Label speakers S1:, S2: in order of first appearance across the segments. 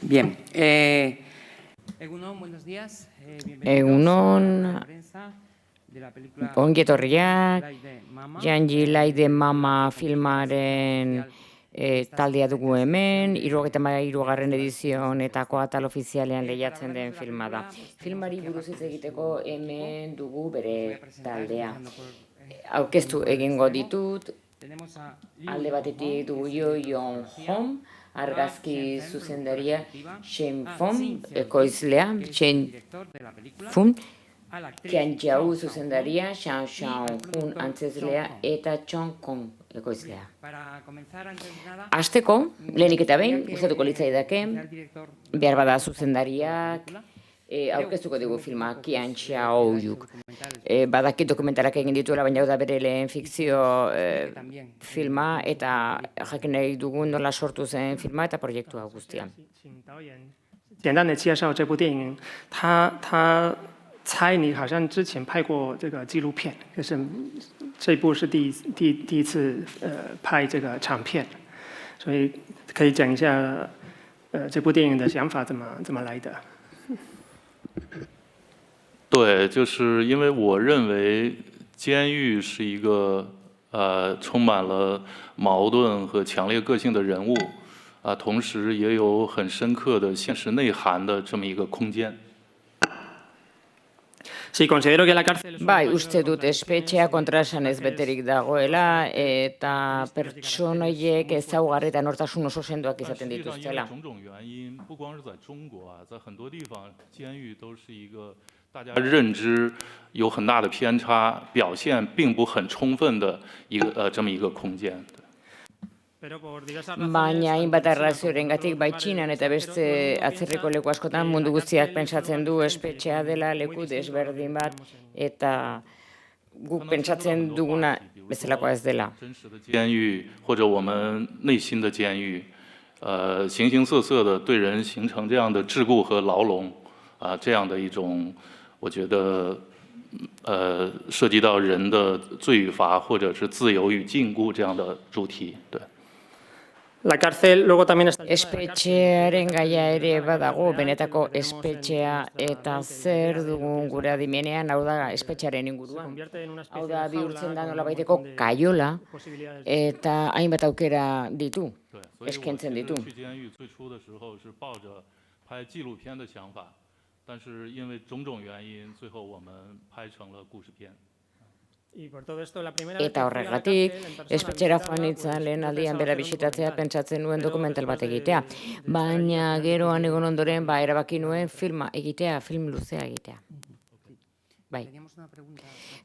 S1: Bien. Egunon, buenos días.
S2: Egunon, ongi etorriak, Janji Laide Mama filmaren taldea dugu hemen, 73. edizio honetako atal ofizialean lehiatzen den filma da. Filmari buruz hitz egiteko hemen dugu bere taldea. Aurkeztu egingo ditut, alde batetik dugu Jo Hom, argazki zuzendaria Shen Fong, ekoizlea Shen Fong, Qian Jiao zuzendaria, Shang Shang-hun antzezlea eta Chong Kong ekoizlea. Hasteko, lehenik eta behin, gustatuko litzaidake, behar bada zuzendariak, aurkeztuko dugu filma Qian Xiaoyuk. Badakit dokumentalak egin dituela, baina da bere lehen fikzio filma eta jakin nahi dugun nola sortu zen filma eta proiektua guztia.
S3: 简单的介绍这部电影，他猜你好像之前拍过这个纪录片，就是这部是第一次拍这个长片，所以可以讲一下这部电影的想法怎么来的。
S4: 对，就是因为我认为监狱是一个充满了矛盾和强烈个性的人物，同时也有很深刻的现实内涵的这么一个空间。
S2: Bai, uste dut espetxea kontraesanez beterik dagoela eta pertsonoiek ezaugarri eta nortasun oso sendoak izaten dituztela.
S4: 大家认知有很大的偏差，表现并不很充分的这么一个空间。
S2: Baina hainbat arraziorengatik bai Txinan eta beste atzerriko leku askotan mundu guztiak pentsatzen du espetxea dela leku desberdin bat eta guk pentsatzen duguna bezalakoa ez dela.
S4: 真实的监狱或者我们内心的监狱，形形色色的对人形成这样的桎梏和牢笼，这样的一种，我觉得。 涉及到人的罪与罚，或者是自由与禁锢这样的主题，对。
S2: Espetxearen gaia ere badago, benetako espetxea eta zer dugun gure adimenean, hau da espetxearen inguruan. Hau da bihurtzen da nolabaiteko kaiola eta hainbat aukera ditu, eskaintzen ditu.
S4: 但是因为种种原因，最后我们拍成了故事片。
S2: Eta horregatik, espetxera joan nintzen lehen aldian bera bisitatzea pentsatzen nuen dokumental bat egitea. Baina geroan egon ondoren erabaki nuen filma egitea, film luzea egitea. Bai.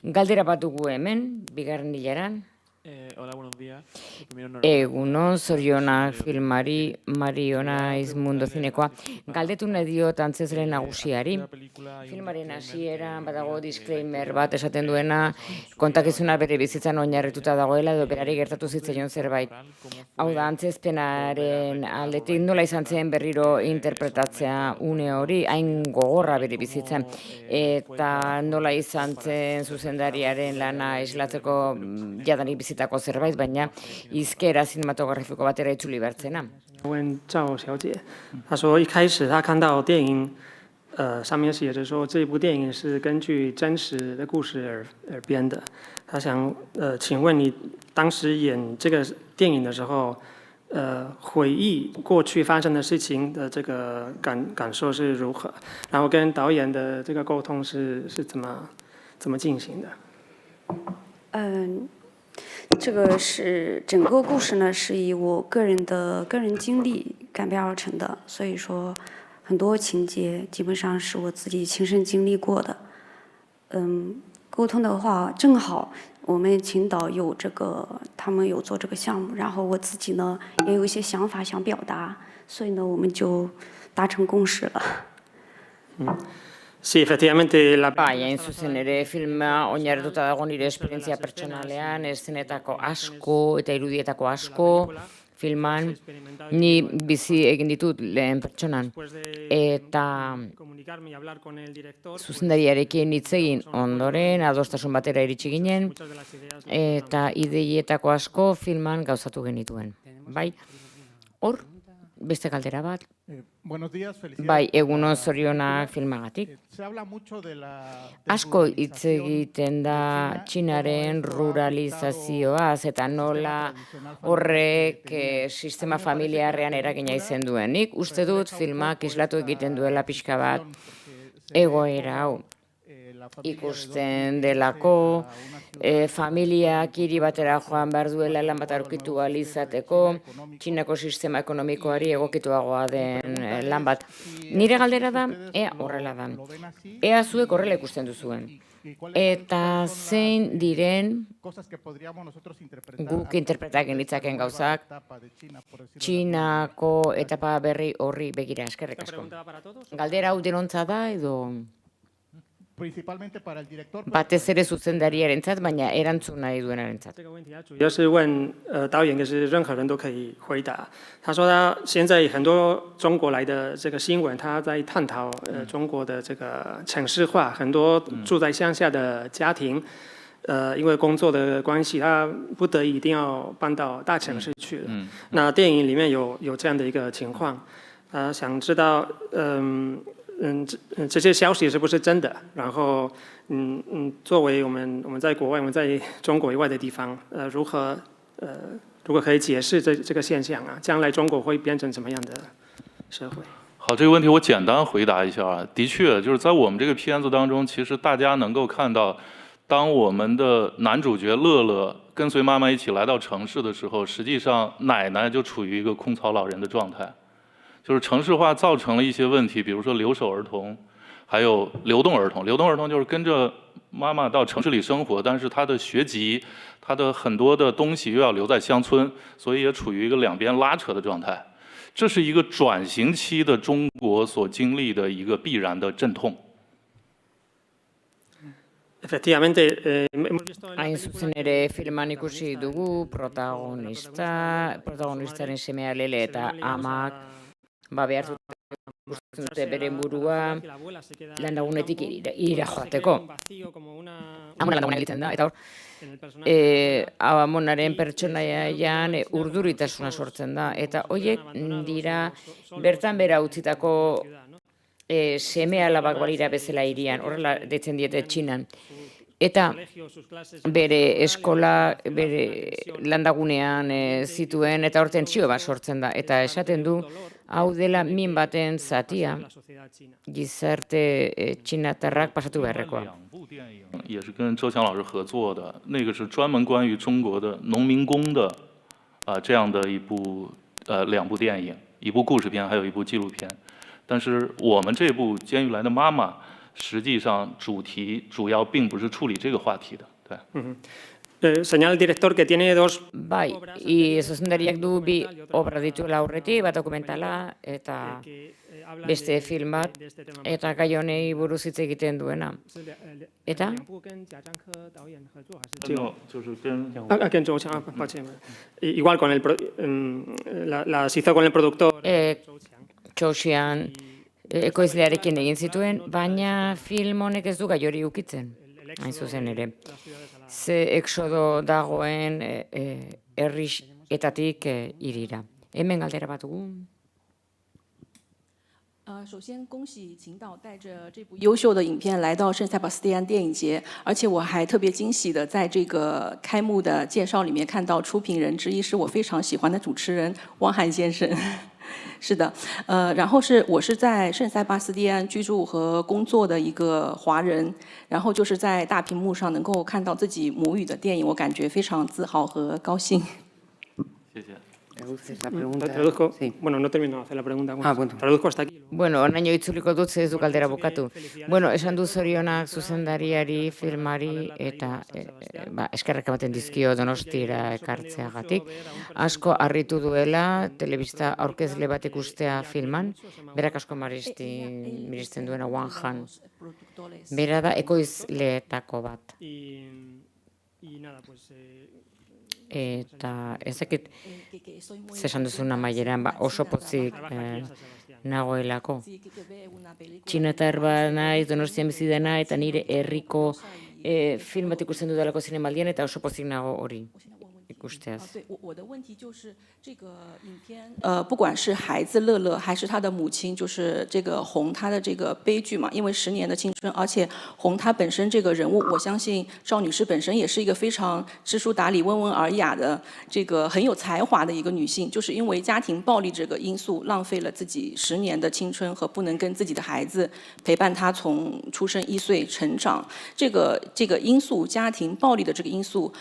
S2: Galdera bat dugu hemen, bigarren hilaran.
S5: Hola, buenos días.
S2: Egunon, zorionak filmari, Marionaiz Mundo Zinekoa. Galdetu nahi diot antzezle nagusiari. Filmaren hasieran badago disclaimer bat esaten duena, kontakizuna bere bizitzan oinarrituta dagoela edo berari gertatu zitzaion zerbait. Hau da, antzezpenaren aldetik nola izan zen berriro interpretatzea une hori, hain gogorra bere bizitzan. Eta nola izan zen zuzendariaren lana islatzeko jadanik bizitako zerbait, baina hizkera zinematografiko batera itzuli bertzena.
S3: 问赵小姐，她说一开始她看到电影，上面写着说这部电影是根据真实的故事而编的。她想请问你当时演这个电影的时候，回忆过去发生的事情的这个感受是如何？然后跟导演的这个沟通是怎么进行的？
S6: 这个是整个故事呢，是以我个人经历改编而成的，所以说很多情节基本上是我自己亲身经历过的。沟通的话，正好我们青岛有他们有做这个项目，然后我自己呢也有一些想法想表达，所以呢我们就达成共识了。
S3: Sí, efectivamente,
S2: Bai, hain zuzen ere filma oinarrituta dago nire esperientzia pertsonalean, eszenetako asko eta irudietako asko filman, ni bizi egin ditut lehen pertsonan. Eta zuzendariarekin hitz egin ondoren, adostasun batera iritsi ginen, eta ideietako asko filman gauzatu genituen. Bai, hor, Beste galdera bat,
S5: Buenos días, felicidades.
S2: bai, egunon zorionak filmagatik.
S5: Se habla mucho de la
S2: Asko hitz egiten da Txinaren ruralizazioaz eta nola horrek sistema familiarrean eragina izan duen. Nik uste dut filmak islatu egiten duela pixka bat egoera hau. Ikusten delako, familiak hiri batera joan behar duela lan bat aurkitu ahal izateko, Txinako sistema ekonomikoari egokituagoa den lan bat. Nire galdera da, ea horrela da. Ea zuek horrela ikusten duzuen. Eta zein diren guk interpretak genitzaken gauzak Txinako etapa berri horri begira, eskerrik asko. Galdera hau denontza da edo batez ere zuzendariarentzat, baina erantzun nahi duenarentzat.
S3: 主要是问导演，也是任何人都可以回答。他说他现在很多中国来的这个新闻，他在探讨中国的这个城市化，很多住在乡下的家庭，因为工作的关系，他不得已一定要搬到大城市去了。那电影里面有这样的一个情况，想知道这些消息是不是真的？然后作为我们在国外，我们在中国以外的地方，如果可以解释这个现象啊，将来中国会变成什么样的社会？
S4: 好，这个问题我简单回答一下啊。的确，就是在我们这个片子当中，其实大家能够看到，当我们的男主角乐乐跟随妈妈一起来到城市的时候，实际上奶奶就处于一个空巢老人的状态。就是城市化造成了一些问题，比如说留守儿童，还有流动儿童。流动儿童就是跟着妈妈到城市里生活，但是他的学籍、他的很多的东西又要留在乡村，所以也处于一个两边拉扯的状态。这是一个转型期的中国所经历的一个必然的阵痛。
S2: Hain zuzen ere filman ikusi dugu protagonistaren semea Lele eta amak behar ikusten dute beren burua landagunetik ira joateko. Amona landaguna egiten da, eta hor, amonaren pertsonaian urduritasuna sortzen da, eta horiek dira bertan bera utzitako seme alabak balira bezala irian, horrela deitzen diete Txinan. Eta bere eskola, bere landagunean zituen, eta hor tentsio bat sortzen da. Eta esaten du, hau dela min baten zatia, gizarte txinatarrak pasatu beharrekoa.
S4: 也是跟周强老师合作的，那个是专门关于中国的农民工的这样的两部电影，一部故事片，还有一部纪录片。但是我们这部《监狱来的妈妈》实际上主要并不是处理这个话题的，对。
S3: Señala el director que tiene dos.
S2: Bai, zuzendariak du bi obra dituela aurretik, bat dokumentala eta beste film bat, eta gai honei buruz hitz egiten duena. Eta?
S3: Con Zhou Qiang, igual con las hizo con el productor.
S2: Zhou Qiang ekoizlearekin egin zituen, baina film honek ez du gai hori ukitzen, hain zuzen ere. Ze exodo dagoen herrietatik hirira. Hemen galdera bat dugu.
S7: 首先恭喜秦导带着这部优秀的影片来到圣塞巴斯蒂安电影节，而且我还特别惊喜的在这个开幕的介绍里面看到出品人之一是我非常喜欢的主持人汪涵先生。是的，然后我是在圣塞巴斯蒂安居住和工作的一个华人，然后就是在大屏幕上能够看到自己母语的电影，我感觉非常自豪和高兴。
S4: 谢谢。
S3: Traduzco. Bueno, no termino de hacer la pregunta. Traduzco hasta aquí.
S2: Bueno, oraino itzuliko dut ez du galdera bukatu. Bueno, esan du zorionak zuzendariari, filmari eta eskerrak ematen dizkio Donostiara ekartzeagatik. Asko harritu duela telebista aurkezle bat ikustea filman, berak asko miristen duena Wang Han. Bera da ekoizleetako bat. Eta ezakit zesan duzun amaieran oso pozik nagoelako. Txinatar bat naiz, Donostian bizi dena, eta nire herriko film bat ikusten dudalako zinemaldian, eta oso pozik nago hori. ikusteaz.
S7: 对，我的问题就是这个影片，不管是孩子乐乐还是他的母亲，就是这个红她的这个悲剧嘛，因为10年的青春，而且红她本身这个人物，我相信赵女士本身也是一个非常知书达理、温文尔雅的这个很有才华的一个女性，就是因为家庭暴力这个因素，浪费了自己10年的青春和不能跟自己的孩子陪伴他从出生1岁成长，这个因素，家庭暴力的这个因素，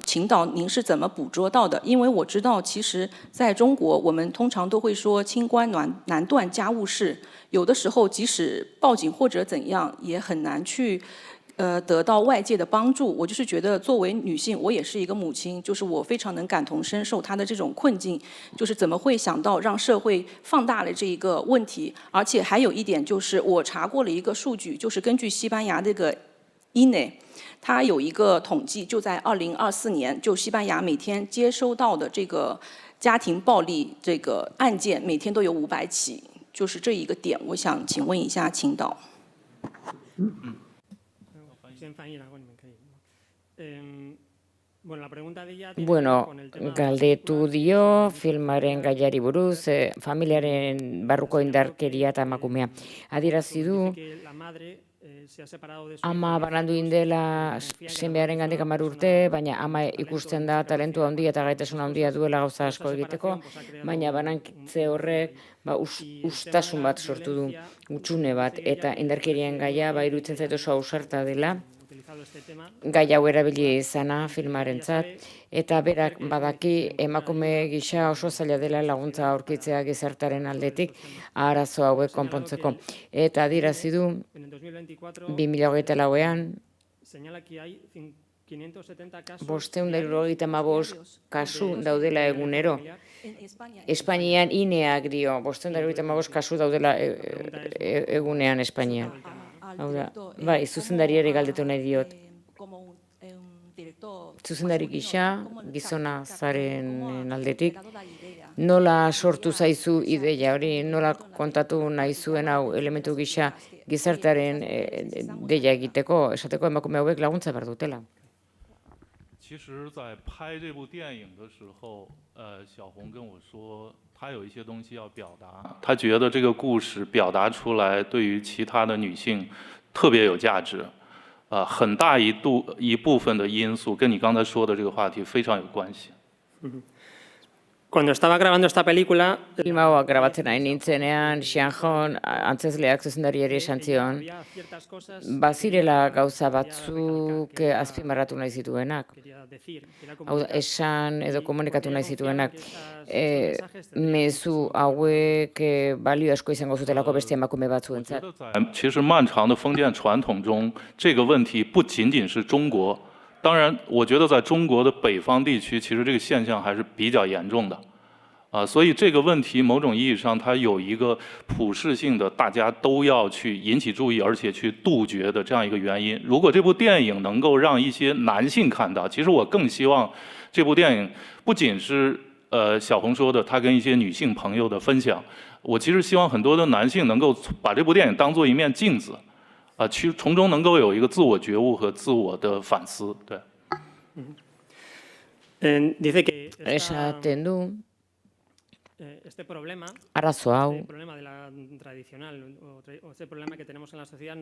S7: 秦导您是怎么捕捉到的？因为我知道，其实在中国，我们通常都会说清官难断家务事，有的时候即使报警或者怎样，也很难去得到外界的帮助。我就是觉得，作为女性，我也是一个母亲，就是我非常能感同身受她的这种困境，就是怎么会想到让社会放大了这一个问题？而且还有一点就是，我查过了一个数据，就是根据西班牙这个INE。它有一个统计，就在2024年，就西班牙每天接收到的这个家庭暴力这个案件，每天都有500起，就是这一个点，我想请问一下秦导。
S3: 先翻译，然后你们可以。Bueno, la pregunta de ella
S2: Bueno,
S3: con el tema
S2: galdetu dio filmaren gaiari buruz, familiaren barruko indarkeria eta emakumea. Adierazi du,
S3: que la madre se ha separado de su
S2: ama banandu indela semearen gandik 10 urte, baina ama ikusten da talentu handia eta gaitasun handia duela gauza asko egiteko, baina banankitze horrek ustasun bat sortu du, hutsune bat, eta indarkerien gaia iruditzen zait oso ausarta dela, gai hau erabili izana filmarentzat, eta berak badaki emakume gisa oso zaila dela laguntza aurkitzea gizartaren aldetik arazo hauek konpontzeko. Eta adierazi du 2024ean 575 kasu daudela egunero. Espainian INEak dio, 575 kasu daudela egunean Espainian. Hau da, bai, zuzendariari galdetu nahi diot. Zuzendari gisa, gizona zaren aldetik, nola sortu zaizu ideia hori, nola kontatu nahi zuen hau elementu gisa gizartearen deia egiteko, esateko emakume hauek laguntza behar dutela.
S4: 其实，在拍这部电影的时候，小红跟我说，她有一些东西要表达。她觉得这个故事表达出来，对于其他的女性特别有价值。很大一部分的因素跟你刚才说的这个话题非常有关系。
S3: Cuando estaba grabando esta película,
S2: Film hau grabatzen ari nintzenean, Xianjon antzezleak zuzendariari esan zion, bazirela gauza batzuk azpimarratu nahi zituenak, hau da, esan edo komunikatu nahi zituenak, mezu hauek balio asko izango zutelako beste emakume batzuentzat.
S4: 其实漫长的封建传统中，这个问题不仅仅是中国。 当然，我觉得在中国的北方地区，其实这个现象还是比较严重的，所以这个问题某种意义上它有一个普世性的，大家都要去引起注意，而且去杜绝的这样一个原因。如果这部电影能够让一些男性看到，其实我更希望这部电影不仅是小红说的他跟一些女性朋友的分享，我其实希望很多的男性能够把这部电影当作一面镜子。 从中能够有一个自我觉悟和自我的反思，对。
S2: Esaten du, arazo hau,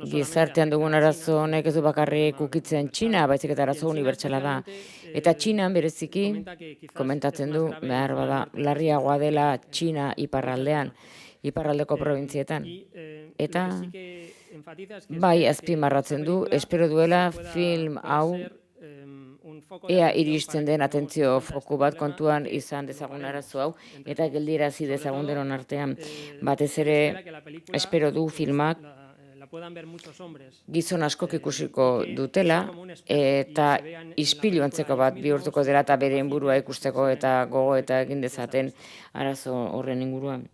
S2: gizartean dugun arazo honek ez du bakarrik ukitzen Txina, baizik eta arazo unibertsala da. Eta Txinan bereziki, komentatzen du, behar bada, larriagoa dela Txina iparraldean, iparraldeko probintzietan. Eta bai azpimarratzen du, espero duela film hau ea iristen den atentzio foku bat kontuan izan dezagun arazo hau, eta geldiarazi dezagun denon artean. Batez ere, espero du filmak gizon askok ikusiko dutela, eta ispilu antzeko bat bihurtuko dela eta bere inburua ikusteko eta gogo eta egin dezaten arazo horren inguruan.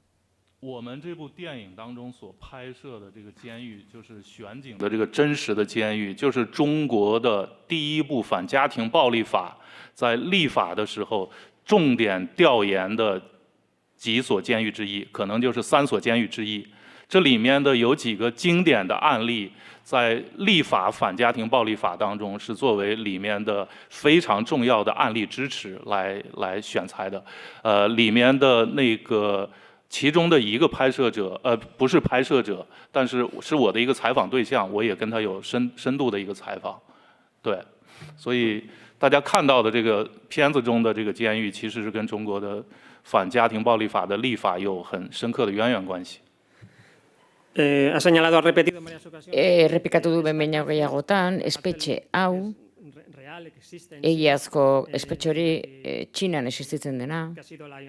S4: 我们这部电影当中所拍摄的这个监狱，就是选景的这个真实的监狱，就是中国的第一部反家庭暴力法在立法的时候重点调研的几所监狱之一，可能就是3所监狱之一。这里面的有几个经典的案例，在立法反家庭暴力法当中是作为里面的非常重要的案例支持来选材的。里面的那个其中的一个拍摄者，不是拍摄者，但是是我的一个采访对象，我也跟他有深度的一个采访。对，所以大家看到的这个片子中的这个监狱，其实是跟中国的反家庭暴力法的立法有很深刻的渊源关系。
S3: Ha señalado, ha repetido en varias ocasiones.
S2: Errepikatu du behin gehiagotan, espetxe hau,
S3: Real, que existe en
S2: egiazko espetxe hori Txinan existitzen dena,
S3: que ha sido la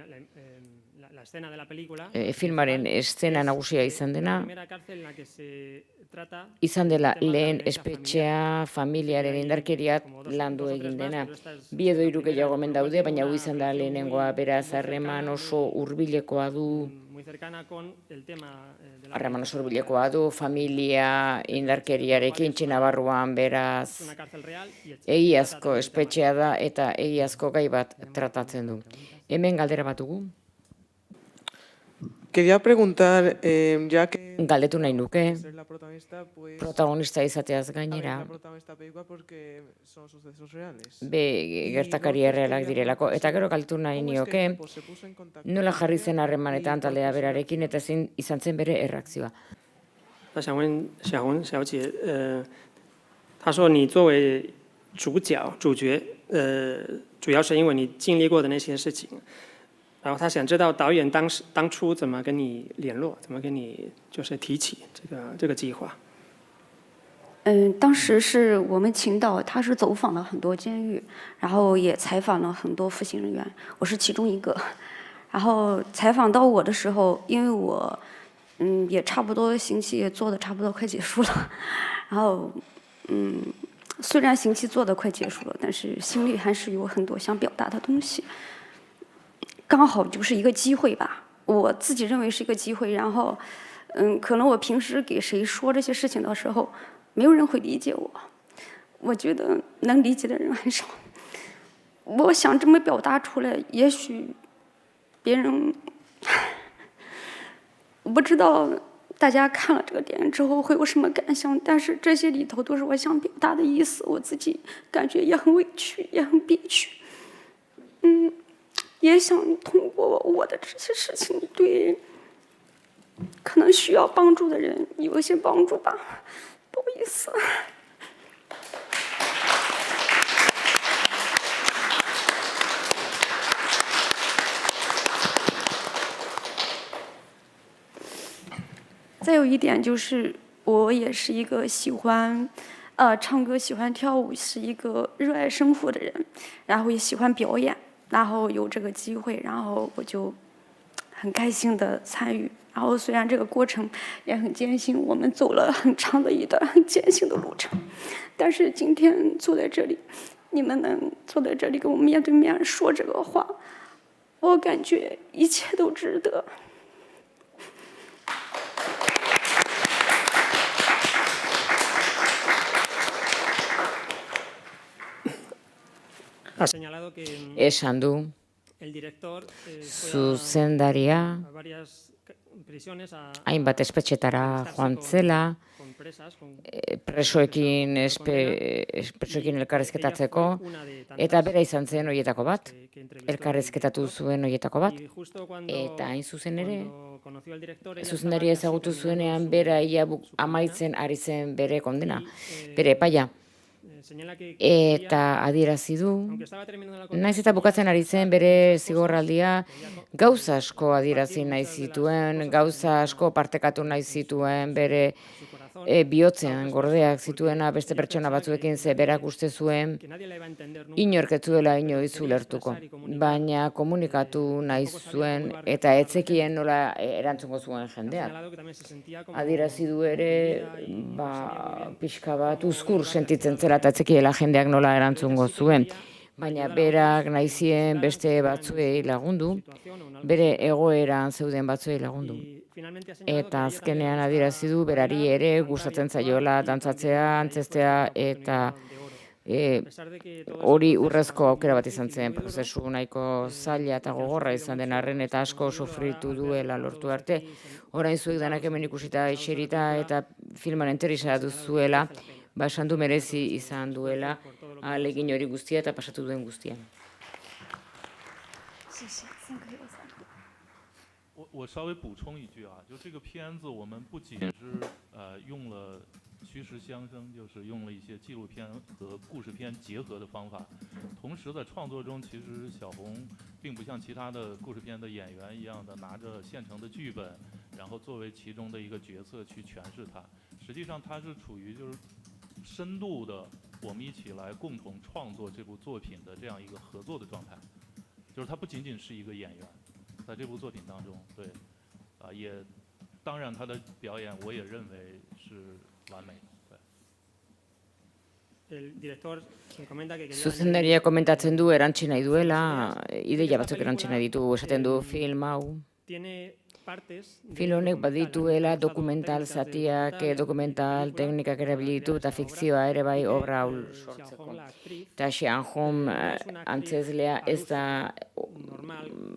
S3: escena de la película.
S2: filmaren eszena nagusia izan
S3: La
S2: dena,
S3: primera cárcel en la que se trata
S2: izan dela lehen espetxea familiaren indarkeriat landu egin dena. Bi edo hiru gehiago hemen daude, baina hau izan da lehenengoa, beraz harreman oso hurbilekoa du,
S3: muy cercana con el tema de la
S2: harreman oso hurbilekoa du, familia indarkeriarekin Txina barruan, beraz
S3: una cárcel real y
S2: egiazko espetxea da eta egiazko gai bat tratatzen du. Hemen galdera bat dugu.
S8: Quería preguntar, ya que
S2: Galdetu nahi nuke,
S8: ser la protagonista, pues
S2: protagonista izateaz
S8: la
S2: gainera,
S8: protagonista de la película porque son sucesos reales.
S2: gertakari errealak direlako. Eta gero galdetu nahi
S8: ¿Cómo es que
S2: nioke,
S8: pues, se puso en contacto
S2: nola
S8: con
S2: jarri
S8: ella
S2: zen harremanetan
S8: y
S2: taldea
S8: cuál fue su
S2: berarekin eta izan zen bere erreakzioa.
S3: 我想问小红小姐，她说你作为主角，主要是因为你经历过的那些事情，然后她想知道导演当初怎么跟你联络，怎么跟你就是提起这个计划。
S6: 当时是我们秦导，他是走访了很多监狱，然后也采访了很多服刑人员，我是其中一个。然后采访到我的时候，因为我也差不多刑期也做的差不多快结束了，然后虽然刑期做的快结束了，但是心里还是有很多想表达的东西。刚好就是一个机会吧，我自己认为是一个机会。然后可能我平时给谁说这些事情的时候，没有人会理解我，我觉得能理解的人很少。我想这么表达出来，也许别人，我不知道大家看了这个电影之后会有什么感想，但是这些里头都是我想表达的意思，我自己感觉也很委屈，也很憋屈。也想通过我的这些事情，对可能需要帮助的人有一些帮助吧。不好意思。再有一点就是，我也是一个喜欢唱歌、喜欢跳舞，是一个热爱生活的人，然后也喜欢表演。然后有这个机会，然后我就很开心的参与。然后虽然这个过程也很艰辛，我们走了很长的一段很艰辛的路程，但是今天坐在这里，你们能坐在这里跟我面对面说这个话，我感觉一切都值得。
S3: Ha señalado que
S2: Esan du,
S3: el director
S2: zuzendaria
S3: a varias prisiones a
S2: hainbat espetxetara joan zela,
S3: con presas, con
S2: presoekin elkarrizketatzeko, eta bera izan zen horietako bat, elkarrizketatu zuen horietako bat,
S3: y justo cuando
S2: eta hain zuzen ere,
S3: conoció al director, ella
S2: zuzendaria ezagutu zuenean bera ia amaitzen ari zen bere kondena, bere epaia.
S3: señala que
S2: Eta adierazi du,
S3: aunque estaba terminando la
S2: naiz eta bukatzen ari zen bere zigorraldia, gauza asko adierazi nahi zituen, gauza asko partekatu nahi zituen, bere bihotzean gordeak zituena beste pertsona batzuekin, ze berak uste zuen
S3: que nadie la iba a entender nunca.
S2: inork ez zuela inoiz ulertuko, baina komunikatu nahi zuen eta etzekien nola erantzungo zuen jendeak.
S3: Señalado que también se sentía como
S2: Adierazi du ere, pixka bat uzkur sentitzen zela eta etzekiela jendeak nola erantzungo zuen. Baina berak nahi zien beste batzuei lagundu, bere egoeran zeuden batzuei lagundu.
S3: y finalmente ha señalado
S2: Eta azkenean adierazi du berari ere gustatzen zaiola dantzatzea, antzestea eta hori urrezko aukera bat izan zen, prozesu nahiko zaila eta gogorra izan den arren eta asko sufritu duela lortu arte. Orain zuek danak hemen ikusita eserita eta filman interesa duzuela, esan du merezi izan duela ahalegin hori guztia eta pasatu duen guztia.
S4: 我稍微补充一句啊，就这个片子我们不仅是用了虚实相生，就是用了一些纪录片和故事片结合的方法，同时在创作中，其实小红并不像其他的故事片的演员一样的拿着现成的剧本，然后作为其中的一个角色去诠释它，实际上它是处于就是深度的我们一起来共同创作这部作品的这样一个合作的状态，就是它不仅仅是一个演员。 在这部作品当中，对，也，当然他的表演我也认为是完美的。
S2: Zuzendaria komentatzen du erantsi nahi duela, ideia batzuk erantsi nahi ditu, esaten du film hau. Film honek badituela dokumental zatiak, dokumental teknikak erabilitu eta fikzioa ere bai obra hau sortzeko. Eta Xian Hong antzeslea ez da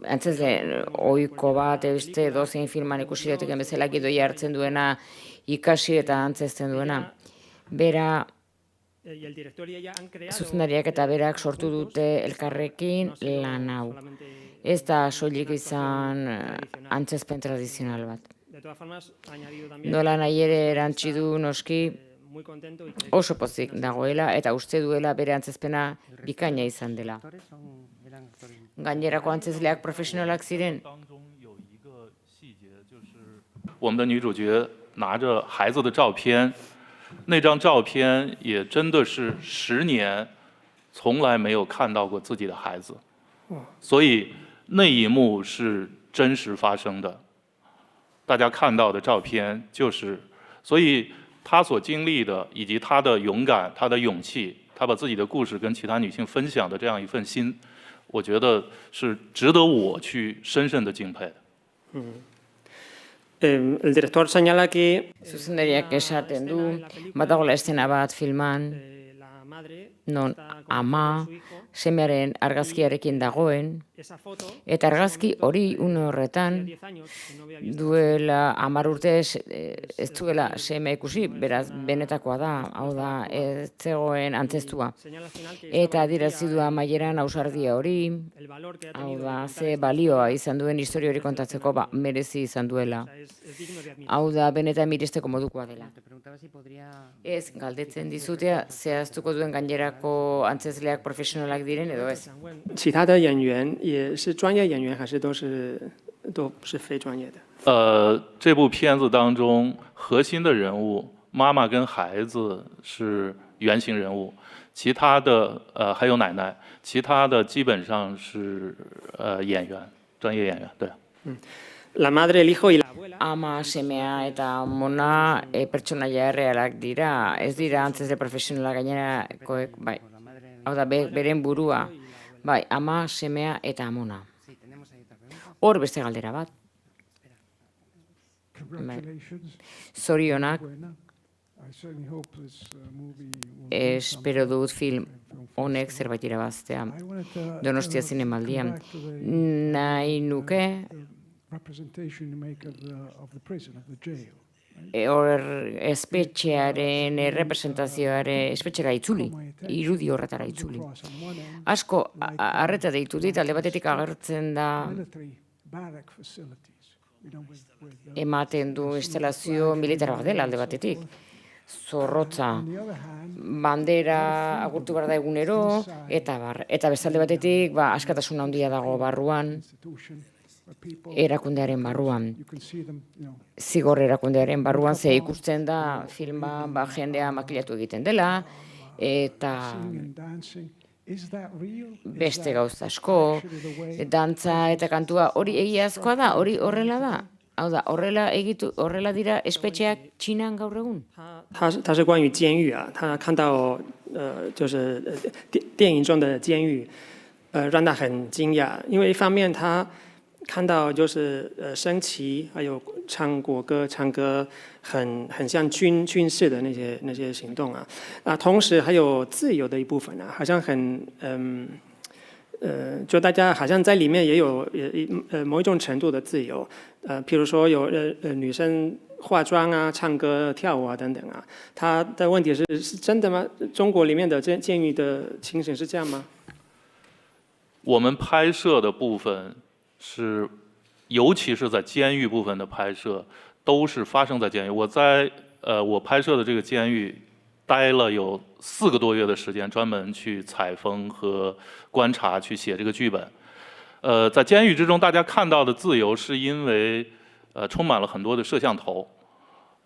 S2: antzesle ohiko bat, beste dozein filman ikusi daiteken bezala gidoia hartzen duena, ikasi eta antzezten duena. Bera zuzendariak eta berak sortu dute elkarrekin lan hau. Ez da soilik izan antzezpen tradizional bat. Nola nahi ere erantsi du noski oso pozik dagoela eta uste duela bere antzezpena bikaina izan dela. Gainerako antzezleak profesionalak ziren.
S4: 我们的女主角拿着孩子的照片，那张照片也真的是10年从来没有看到过自己的孩子，所以那一幕是真实发生的。大家看到的照片就是，所以她所经历的以及她的勇敢、她的勇气，她把自己的故事跟其他女性分享的这样一份心，我觉得是值得我去深深的敬佩的。
S3: El director señala que
S2: Zuzendariak esaten du, badagoela eszena bat filman, non ama semearen argazkiarekin dagoen, eta argazki hori une horretan duela 10 urte ez duela seme ikusi, beraz benetakoa da, hau da ez zegoen antzeztua. Eta adierazi du amaieran ausardia hori, hau da ze balioa izan duen historia hori kontatzeko merezi izan duela. Hau da benetan miresteko modukoa dela. Ez, galdetzen dizutea, zehaztuko duen gainerako antzezleak profesionalak diren edo ez.
S3: 其他的演员也是专业演员，还是都不是非专业的？
S4: 这部片子当中核心的人物，妈妈跟孩子是原型人物，其他的还有奶奶，其他的基本上是演员，专业演员，对。
S3: La madre, el hijo y la abuela.
S2: Ama, semea eta amona pertsonaia errealak dira, ez dira antzesle profesionala gainerakoek, bai. Hau da, beren burua, bai, ama, semea eta amona. Hor beste galdera bat. Zorionak, espero dut film honek zerbait irabaztea. Donostia Zinemaldian. Nahi nuke hor espetxearen errepresentazioaren espetxera itzuli, irudi horretara itzuli. Asko arreta deitu dit, alde batetik agertzen da ematen du instalazio militarrak dela alde batetik. Zorrotza, bandera agurtu behar da egunero, eta bestalde batetik askatasuna handia dago barruan, erakundearen barruan, zigor erakundearen barruan, ze ikusten da filma jendea makilatu egiten dela, eta beste gauza asko, dantza eta kantua hori egiazkoa da, hori horrela da. Hau da, horrela dira espetxeak Txinan gaur egun?
S3: 它是关于监狱啊，他看到就是电影中的监狱，让他很惊讶，因为一方面他看到就是升旗还有唱国歌、唱歌很像军事的那些行动啊，同时还有自由的一部分啊，好像就大家好像在里面也有某一种程度的自由，譬如说有女生化妆啊、唱歌、跳舞啊等等啊，他的问题是真的吗？中国里面的监狱的情形是这样吗？
S4: 我们拍摄的部分是，尤其是在监狱部分的拍摄，都是发生在监狱。我拍摄的这个监狱待了有4个多月的时间，专门去采风和观察，去写这个剧本。在监狱之中，大家看到的自由，是因为充满了很多的摄像头，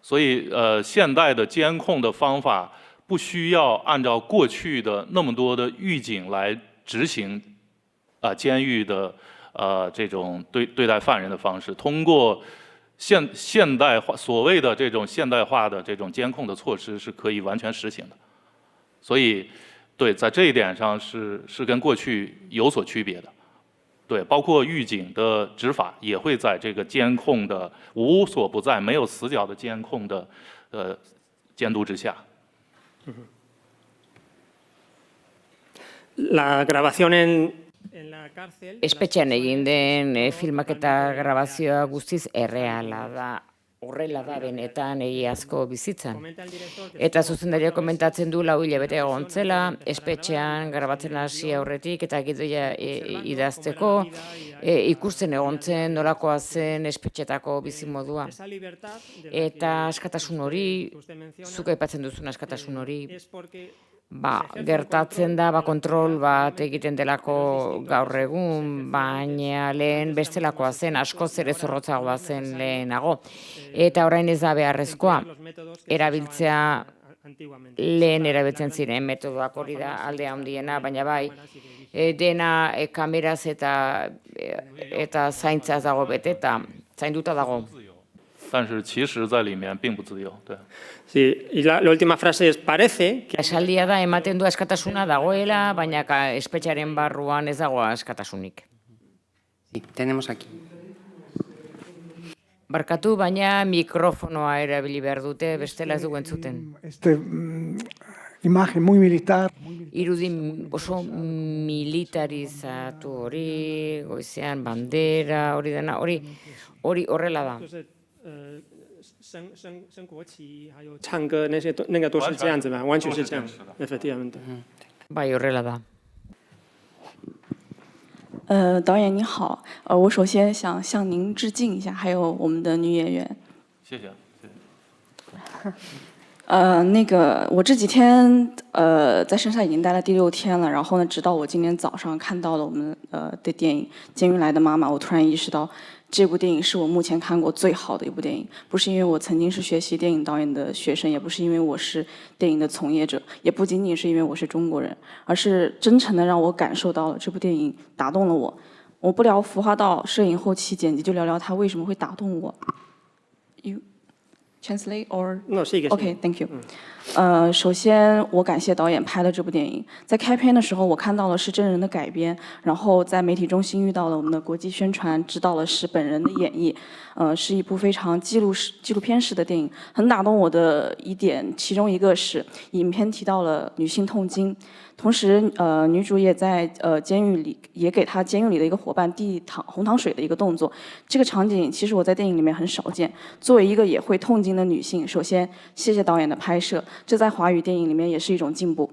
S4: 所以现代的监控的方法不需要按照过去的那么多的狱警来执行监狱的这种对待犯人的方式，通过现代化所谓的这种现代化的这种监控的措施是可以完全实行的，所以对在这一点上是跟过去有所区别的。对，包括狱警的执法也会在这个监控的无所不在、没有死角的监控的监督之下。
S3: La grabación en la cárcel.
S2: Espetxean egin den filmaketa grabazioa guztiz erreala da. Horrela da benetan egiazko bizitzan. Eta zuzendaria komentatzen du 4 hilabete egon zela, espetxean grabatzen hasi aurretik eta gidoia idazteko, ikusten egon zen nolakoa zen espetxetako bizimodua. Eta askatasun hori, zuk aipatzen duzun askatasun hori, gertatzen da kontrol bat egiten delako gaur egun, baina lehen bestelakoa zen, askoz ere zorrotzagoa zen lehenago. Eta orain ez da beharrezkoa, erabiltzea lehen erabiltzen ziren metodoak hori da alde handiena, baina bai, dena kameraz eta zaintzaz dago beteta, zainduta dago.
S4: 但是其实在里面并不自由，对。
S3: Sí, y la última frase es parece que
S2: Esaldia da ematen du askatasuna dagoela, baina espetxearen barruan ez dago askatasunik.
S1: Sí, tenemos aquí.
S2: Barkatu, baina mikrofonoa erabili behar dute, bestela ez dugu entzuten.
S5: Imagen muy militar.
S2: Irudi oso militarizatu hori, goizean bandera, hori dena, hori horrela da.
S3: 升国旗还有唱歌那个都是这样子吧，完全是这样 ，efectivamente。Bai,
S2: horrela da.
S7: 导演你好，我首先想向您致敬一下，还有我们的女演员。
S4: 谢谢。
S7: 我这几天在深山已经待了第6天了，然后呢，直到我今天早上看到了我们的电影《监狱来的妈妈》，我突然意识到这部电影是我目前看过最好的一部电影。不是因为我曾经是学习电影导演的学生，也不是因为我是电影的从业者，也不仅仅是因为我是中国人，而是真诚的让我感受到了这部电影打动了我。我不聊服化道、摄影、后期、剪辑，就聊聊它为什么会打动我。You translate or
S3: No, sigue.
S7: OK, thank you. 首先我感谢导演拍了这部电影。在开片的时候，我看到了是真人的改编，然后在媒体中心遇到了我们的国际宣传，知道了是本人的演绎。是一部非常纪录片式的电影。很打动我的一点，其中一个是影片提到了女性痛经，同时女主也在监狱里也给她监狱里的一个伙伴递红糖水的一个动作。这个场景其实我在电影里面很少见。作为一个也会痛经的女性，首先谢谢导演的拍摄。这在华语电影里面也是一种进步。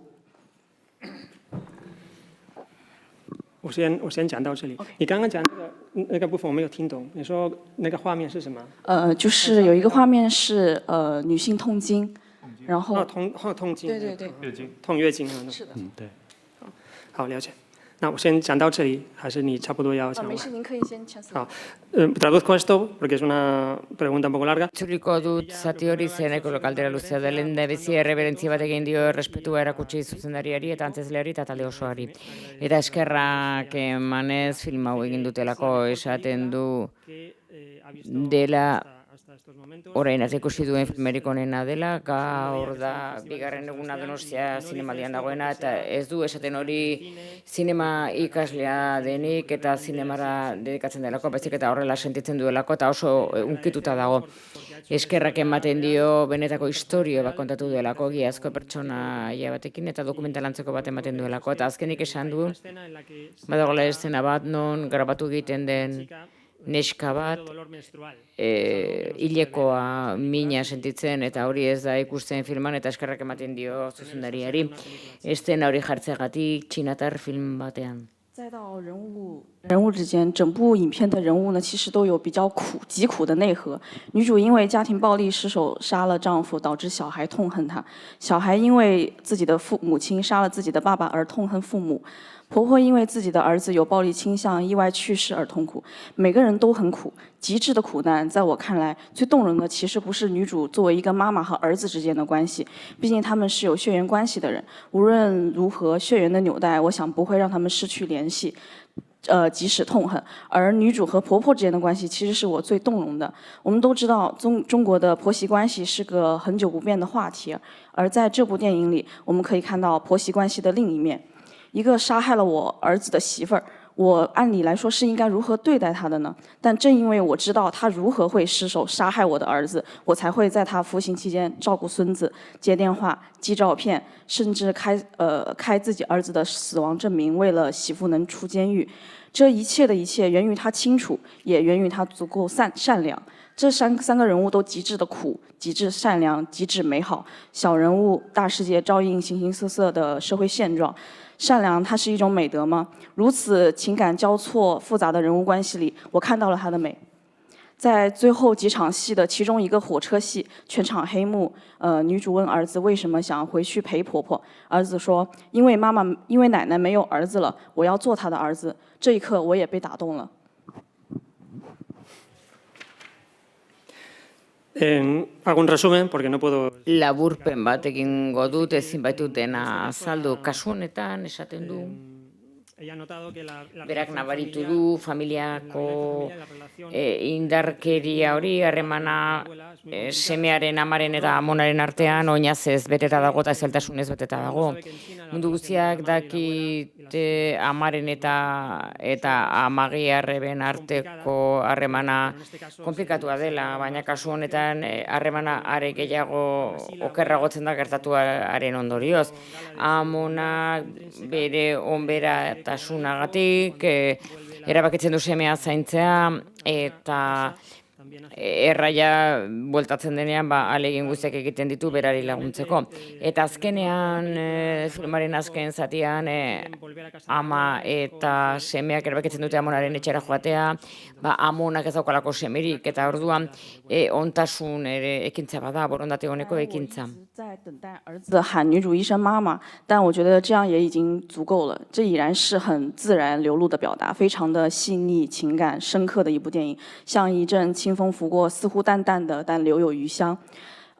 S3: 我先讲到这里。你刚刚讲那个部分我没有听懂，你说那个画面是什么？
S7: 就是有一个画面是女性痛经，然后
S3: 痛经。
S7: 对。
S4: 月经。
S3: 痛月经啊。
S7: 是的。
S4: 对。
S3: 好，了解。那我先讲到这里，还是你差不多要讲完？
S7: 没事，您可以先translate。
S3: 好，traduzco esto porque es una pregunta un poco larga.
S2: Itzuliko dut zati hori zeneko galdera luzea da lehendabizi erreberentzia bat egin dio errespetua erakutsi zuzendariari eta antzezleari eta talde osoari. Eta eskerrak emanez film hau egin dutelako esaten du dela orain arte ikusi duen filmerik onena dela, gaur da bigarren eguna Donostia zinemaldian dagoena, eta ez du esaten hori zinema ikaslea denik eta zinemara dedikatzen delako, baizik eta horrela sentitzen duelako, eta oso unkituta dago. Eskerrak ematen dio benetako historio bat kontatu duelako, giazko pertsonaia batekin eta dokumentalantzeko bat ematen duelako, eta azkenik esan du, badagoela eszena bat non grabatu egiten den neska bat hilekoa mina sentitzen, eta hori ez da ikusten filman, eta eskerrak ematen dio zuzendariari eszena hori jartzeagatik txinatar film batean.
S7: 再到人物之间，整部影片的人物呢，其实都有比较极苦的内核。女主因为家庭暴力失手杀了丈夫，导致小孩痛恨她；小孩因为自己的母亲杀了自己的爸爸而痛恨父母；婆婆因为自己的儿子有暴力倾向、意外去世而痛苦。每个人都很苦，极致的苦难。在我看来，最动人的其实不是女主作为一个妈妈和儿子之间的关系，毕竟他们是有血缘关系的人。无论如何，血缘的纽带，我想不会让他们失去联系。即使痛恨，而女主和婆婆之间的关系其实是我最动容的。我们都知道，中国的婆媳关系是个很久不变的话题，而在这部电影里，我们可以看到婆媳关系的另一面。一个杀害了我儿子的媳妇儿，我按理来说是应该如何对待她的呢？但正因为我知道她如何会失手杀害我的儿子，我才会在她服刑期间照顾孙子、接电话、寄照片，甚至开自己儿子的死亡证明，为了媳妇能出监狱。这一切的一切源于她清楚，也源于她足够善良。这三个人物都极致的苦、极致善良、极致美好。小人物大世界照映形形色色的社会现状。善良，它是一种美德吗？如此情感交错复杂的人物关系里，我看到了它的美。在最后几场戏的其中一个火车戏，全场黑幕。女主问儿子为什么想回去陪婆婆，儿子说：“因为奶奶没有儿子了，我要做她的儿子。”这一刻，我也被打动了。
S3: Hago un resumen porque no puedo.
S2: Laburpen bat egingo dut, ezin baitut dena azaldu. Kasu honetan esaten du, berak nabaritu du familiako indarkeria hori, harremana semearen, amaren eta amonaren artean oinaz ez beteta dago eta zeltasunez beteta dago. Mundu guztiak dakite amaren eta amagi arreben arteko harremana konplikatua dela, baina kasu honetan harremana are gehiago okerragotzen da gertatuaren ondorioz. Amonak bere onbera tasunagatik erabakitzen du semea zaintzea, eta erraia bueltatzen denean ahalegin guztiak egiten ditu berari laguntzeko. Eta azkenean, filmaren azken zatian, ama eta semeak erabakitzen dute amonaren etxera joatea, amonak ez daukalako semerik, eta orduan ontasun ere ekintza bada, borondate honeko ekintza.
S7: 在等待儿子喊女主一声妈妈，但我觉得这样也已经足够了。这已然是很自然流露的表达，非常的细腻、情感深刻的一部电影，像一阵清风拂过，似乎淡淡的，但留有余香。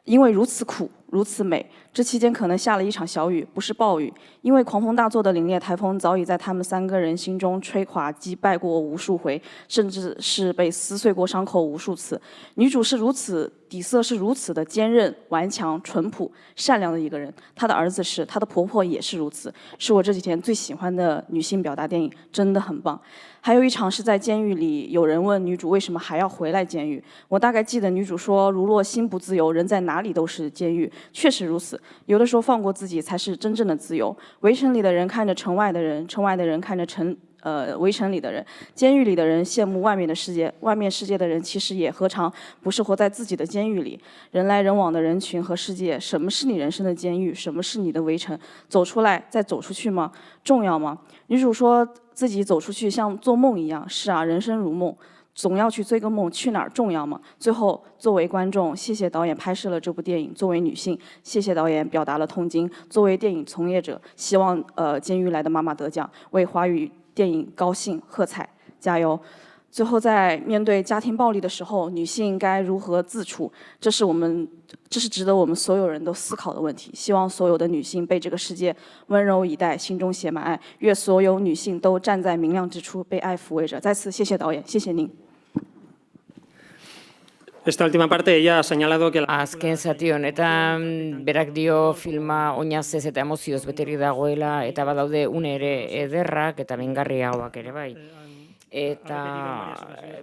S7: 因为如此苦，如此美，这期间可能下了一场小雨，不是暴雨，因为狂风大作的凛冽台风早已在他们三个人心中吹垮、击败过无数回，甚至是被撕碎过伤口无数次。女主是如此底色是如此的坚韧、顽强、淳朴、善良的一个人，她的儿子是，她的婆婆也是如此，是我这几天最喜欢的女性表达电影，真的很棒。还有一场是在监狱里，有人问女主为什么还要回来监狱，我大概记得女主说：“如若心不自由，人在哪里都是监狱。”确实如此，有的时候放过自己才是真正的自由。围城里的人看着城外的人，城外的人看着围城里的人，监狱里的人羡慕外面的世界，外面世界的人其实也何尝不是活在自己的监狱里？人来人往的人群和世界，什么是你人生的监狱？什么是你的围城？走出来再走出去吗？重要吗？女主说自己走出去像做梦一样，是啊，人生如梦，总要去追个梦，去哪儿重要吗？最后，作为观众，谢谢导演拍摄了这部电影；作为女性，谢谢导演表达了痛经；作为电影从业者，希望监狱来的妈妈得奖，为华语电影高兴喝彩，加油！最后，在面对家庭暴力的时候，女性该如何自处？这是值得我们所有人都思考的问题。希望所有的女性被这个世界温柔以待，心中写满爱，愿所有女性都站在明亮之处，被爱抚慰着。再次谢谢导演，谢谢您。
S3: esta última parte ella ha señalado que
S2: Azken zati honetan, berak dio filma oinazez eta emozioz beterik dagoela, eta badaude une ere ederrak eta mingarriagoak ere bai. Eta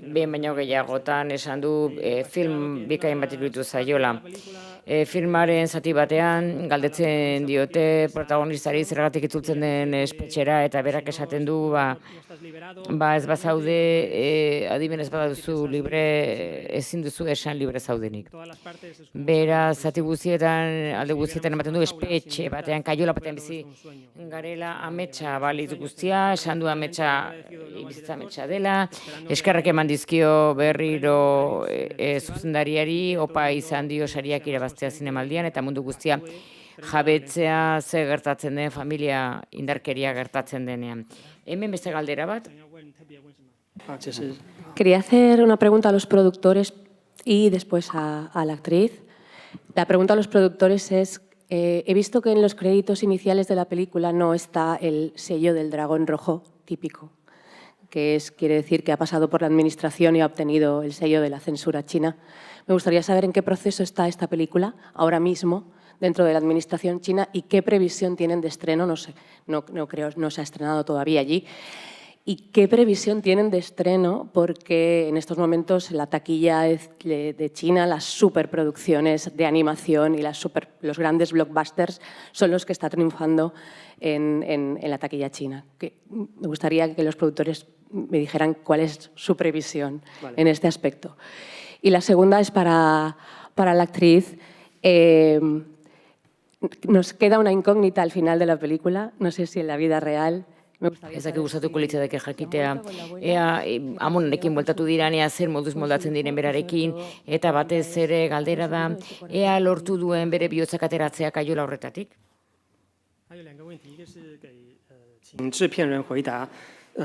S2: behin baino gehiagotan esan du film bikain bat iruditu zaiola. Filmaren zati batean galdetzen diote protagonistari zergatik itzultzen den espetxera, eta berak esaten du ez bazaude, adimenez baduzu libre, ezin duzu esan libre zaudenik. Beraz, zati guztietan, alde guztietan ematen du espetxe batean, kaiola batean bizi garela, ametsa balitz guztia, esan du ametsa, bizitza ametsa dela, eskerrak eman dizkio berriro zuzendariari, opa izan dio sariak irabaztea zinemaldian, eta mundu guztia jabetzea ze gertatzen den, familia indarkeria gertatzen denean. Hemen beste galdera bat?
S9: Quería hacer una pregunta a los productores y después a la actriz. La pregunta a los productores es, he visto que en los créditos iniciales de la película no está el sello del dragón rojo típico, que quiere decir que ha pasado por la administración y ha obtenido el sello de la censura china. Me gustaría saber en qué proceso está esta película ahora mismo dentro de la administración china y qué previsión tienen de estreno, no sé, no creo, no se ha estrenado todavía allí. ¿Y qué previsión tienen de estreno? Porque en estos momentos la taquilla de China, las superproducciones de animación y los grandes blockbusters son los que están triunfando en la taquilla china. Me gustaría que los productores me dijeran cuál es su previsión en este aspecto. Y la segunda es para la actriz. Nos queda una incógnita al final de la película, no sé si en la vida real.
S2: Ez daki gustatuko litzateke jakitea, ea amonarekin bueltatu diran, ea zer moduz moldatzen diren berarekin, eta batez ere galdera da, ea lortu duen bere bihotzak ateratzea kaiola horretatik?
S3: 请制片人回答，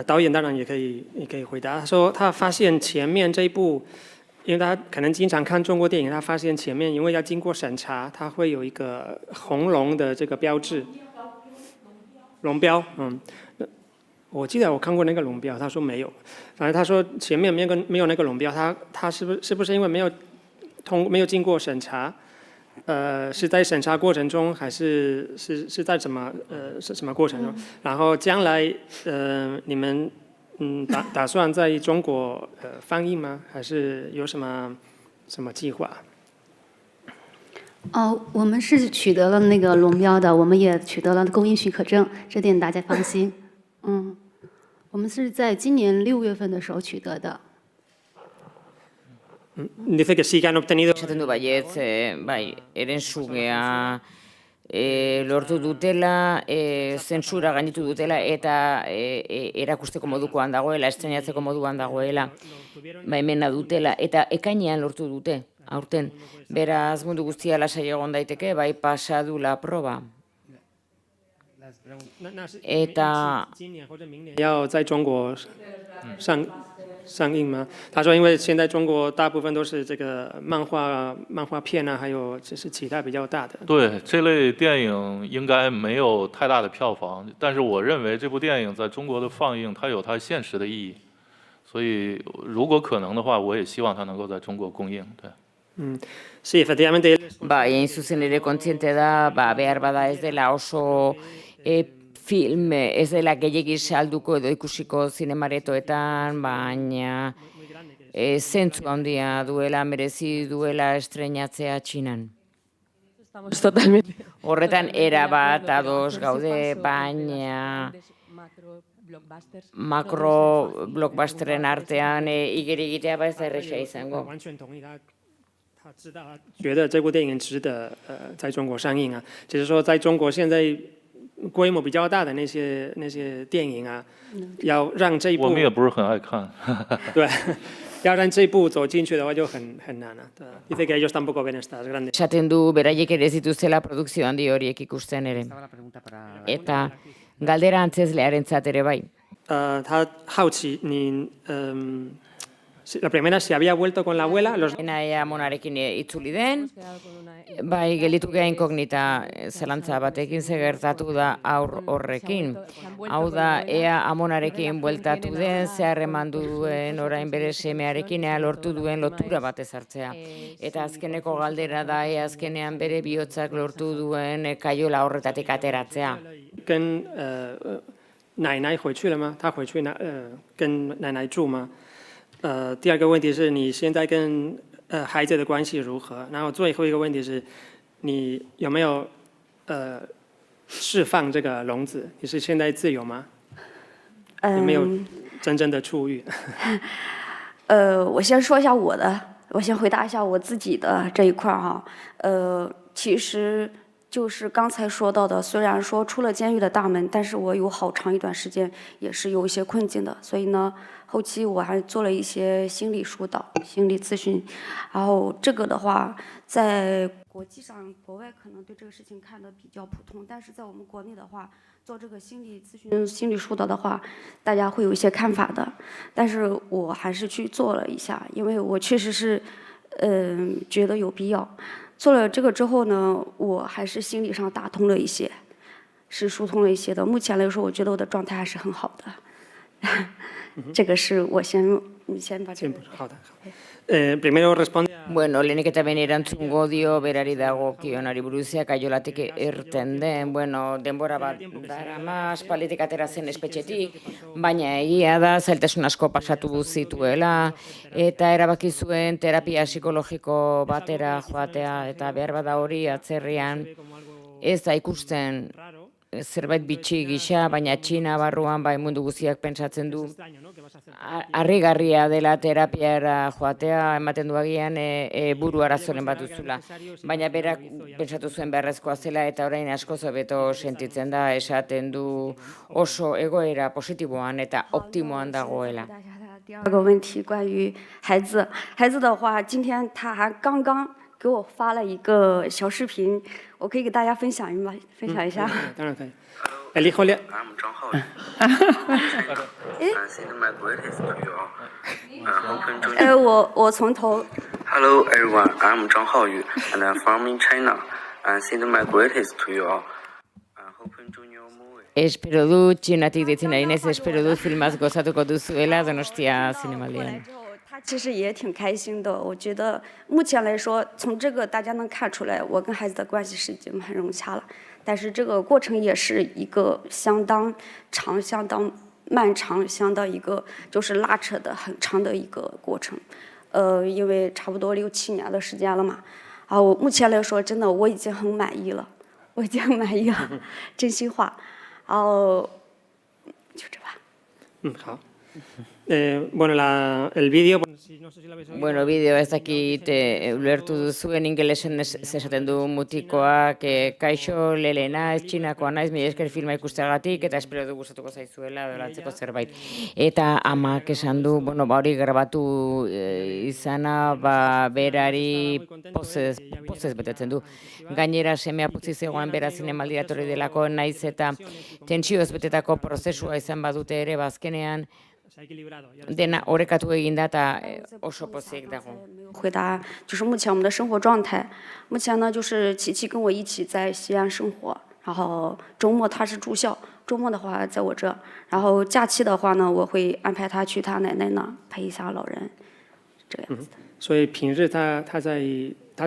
S3: 导演当然也可以回答。他说他发现前面这一部，因为他可能经常看中国电影，他发现前面因为要经过审查，他会有一个红龙的这个标志，龙标，我记得我看过那个龙标，他说没有，反正他说前面没有那个龙标，他是不是因为没有经过审查？是在审查过程中，还是在什么过程中？然后将来你们打算在中国放映吗？还是有什么计划？
S10: 我们是取得了那个龙标的，我们也取得了公映许可证，这点大家放心。我们是在今年6月份的时候取得的。
S3: Dice que sí que han obtenido.
S2: Esaten du baietz, bai, herensugea lortu dutela, zentsura gainditu dutela, eta erakusteko modukoan dagoela, estrenatzeko moduan dagoela, baimena dutela, eta ekainean lortu dute, aurten. Beraz, mundu guztia lasai egon daiteke, bai pasa du la proba. Eta
S3: 要在中国上映吗？他说，因为现在中国大部分都是这个漫画片啊，还有就是期待比较大的。
S4: 对，这类电影应该没有太大的票房，但是我认为这部電影在中国的放映，它有它现实的意义，所以如果可能的话，我也希望它能够在中国公映。对。
S3: Sí, efectivamente.
S2: Hain zuzen ere kontziente da, behar bada ez dela oso film, ez dela gehiegi salduko edo ikusiko zinemaretoetan, baina zentzu handia duela, merezi duela estreinatzea Txinan. Horretan erabat ados gaude, baina makro blockbusteren artean igeri egitea ba ez da erresa izango.
S3: 觉得这部电影值得在中国上映啊，只是说在中国现在规模比较大的那些电影啊，要让这一部
S4: 我们也不是很爱看。
S3: 对，要让这一部走进去的话就很难了。Dice que ellos tampoco ven estas grandes.
S2: Esaten du beraiek ere zituztela produkzio handi horiek ikusten ere. Eta galdera antzezlearentzat ere bai.
S3: 他好奇你 La primera si había vuelto con la abuela,
S2: ea amonarekin itzuli den, bai gelditu gea inkognita zelantza batekin ze gertatu da aur horrekin. Hau da, ea amonarekin bueltatu den, ze harreman duen orain bere semearekin, ea lortu duen lotura bat ezartzea. Eta azkeneko galdera da, ea azkenean bere bihotzak lortu duen kaiola horretatik ateratzea.
S3: 跟奶奶回去了吗？他回去跟奶奶住吗？第二个问题是你现在跟孩子的关系如何？然后最后一个问题是，你有没有释放这个笼子？你是现在自由吗？有没有真正的出狱？
S6: 我先说一下我先回答一下我自己的这一块哈。其实就是刚才说到的，虽然说出了监狱的大门，但是我有好长一段时间也是有一些困境的，所以呢，后期我还做了一些心理疏导、心理咨询。然后这个的话，在国际上，国外可能对这个事情看得比较普通，但是在我们国内的话，做这个心理咨询、心理疏导的话，大家会有一些看法的。但是我还是去做了一下，因为我确实是，觉得有必要。做了这个之后呢，我还是心理上打通了一些，是疏通了一些的。目前来说，我觉得我的状态还是很好的。这个是我你先把这个。
S3: 好的。Primero responde.
S2: Bueno, lehenik eta behin erantzungo dio berari dagokionari buruzia kaiolatik irten den, bueno, denbora bat darama aspalditik atera zen espetxetik, baina egia da zailtasun asko pasatu zituela eta erabaki zuen terapia psikologiko batera joatea eta behar bada hori atzerrian ez da ikusten zerbait bitxi gisa, baina Txina barruan bai mundu guztiak pentsatzen du harrigarria dela terapiara joatea, ematen du agian buru arazoren bat duzula. Baina berak pentsatu zuen beharrezkoa zela eta orain askoz hobeto sentitzen da, esaten du oso egoera positiboan eta optimoan dagoela.
S6: 第二个问题关于孩子，孩子的话，今天他还刚刚给我发了一个小视频，我可以给大家分享一下。
S3: 当然可以。Elijo le.
S11: I'm Zhang Haoyu. Send my greetings to you all.
S6: 我从头。
S11: Hello everyone, I'm Zhang Haoyu and I'm from China. Send my greetings to you all. Hoping to new movie.
S2: Espero dut, Txinatik ditzen ari naiz, espero dut filmaz gozatuko duzuela Donostia Zinemaldian.
S6: 他其实也挺开心的，我觉得目前来说，从这个大家能看出来，我跟孩子的关系是已经很融洽了。但是这个过程也是一个相当长、相当漫长、相当一个就是拉扯的很长的一个过程。因为差不多6、7年的时间了嘛。啊，我目前来说，真的我已经很满意了，我已经很满意了，真心话。然后就这吧。
S3: 好。Bueno, el vídeo.
S2: Bueno, bideo ez dakit ulertu duzuen ingelesen esaten du mutikoak, kaixo lelena, ez txinakoa naiz, mila esker filma ikusteagatik, eta espero du gustatuko zaizuela, dolantzeko zerbait. Eta amak esan du, bueno, hori grabatu izana, berari pozez betetzen du. Gainera semea putzi zegoen bera zinemaldia etorri delako, naiz eta tentsioz betetako prozesua izan badute ere, bazkenean, dena orekatu eginda eta oso pozik dago.
S6: 回答就是目前我们的生活状态，目前呢就是琪琪跟我一起在西安生活，然后周末他是住校，周末的话在我这，然后假期的话呢，我会安排他去他奶奶那陪一下老人，这个样子的。
S3: 所以平日他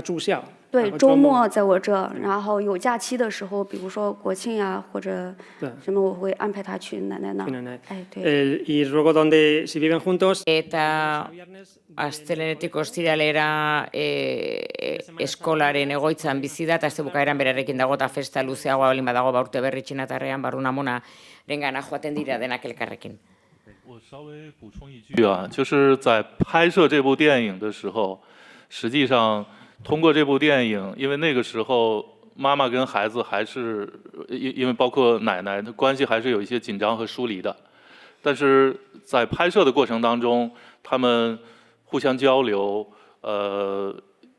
S3: 住校。
S6: 对，周末在我这，然后有假期的时候，比如说国庆呀或者什么，我会安排他去奶奶那。哎，对。
S3: Y luego donde si viven juntos.
S2: Eta astelenetik ostiralera eskolaren egoitzan bizi da, eta azte bukaeran berarekin dago eta festa luzeagoa balin badago urte berri txinatarrean Barunamona rengana joaten dira denak elkarrekin.
S4: 我稍微补充一句啊，就是在拍摄这部电影的时候，实际上。 通过这部电影，因为那个时候妈妈跟孩子还是因为包括奶奶的关系还是有一些紧张和疏离的，但是在拍摄的过程当中，他们互相交流，